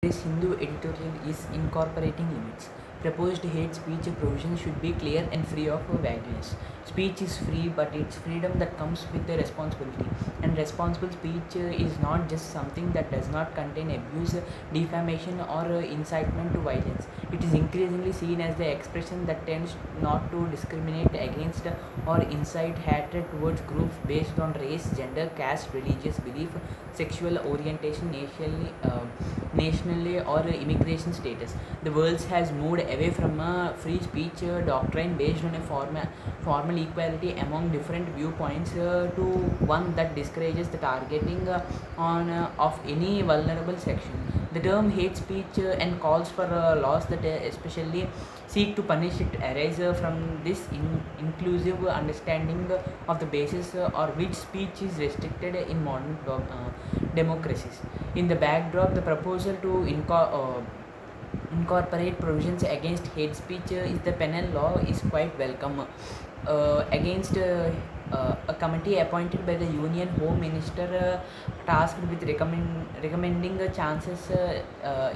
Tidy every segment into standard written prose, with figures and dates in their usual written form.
This Hindu editorial is incorporating limits. Proposed hate speech provisions should be clear and free of vagueness. Speech is free, but it's freedom that comes with the responsibility. And responsible speech is not just something that does not contain abuse, defamation, or incitement to violence. It is increasingly seen as the expression that tends not to discriminate against or incite hatred towards groups based on race, gender, caste, religious belief, sexual orientation, nationally or immigration status. The world has moved away from a free speech doctrine based on a formal equality among different viewpoints to one that discourages the targeting of any vulnerable section. The term hate speech and calls for laws that especially seek to punish it arise from this inclusive understanding of the basis or which speech is restricted in modern democracies. In the backdrop, the proposal to incorporate provisions against hate speech is the penal law is quite welcome. Against a committee appointed by the Union Home Minister tasked with recommending chances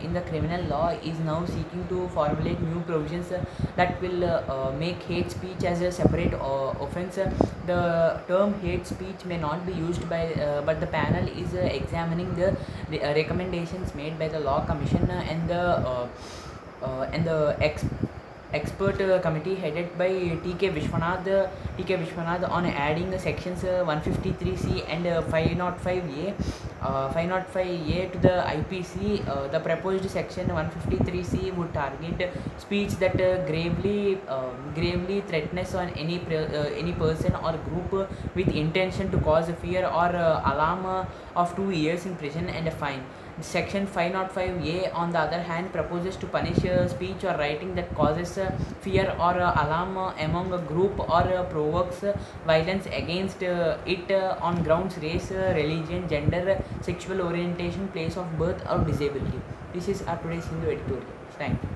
in the criminal law is now seeking to formulate new provisions that will make hate speech as a separate offence. The term hate speech may not be used by, but the panel is examining the recommendations made by the Law Commission and the expert committee headed by T.K. Vishwanath on adding sections 153C and 505A to the IPC. The proposed section 153C would target speech that gravely threatens on any person or group with intention to cause fear or alarm of 2 years in prison and a fine. Section 505A, on the other hand, proposes to punish speech or writing that causes fear or alarm among a group or provokes violence against it on grounds race, religion, gender, sexual orientation, place of birth, or disability. This is our today's Hindu editorial. Thank you.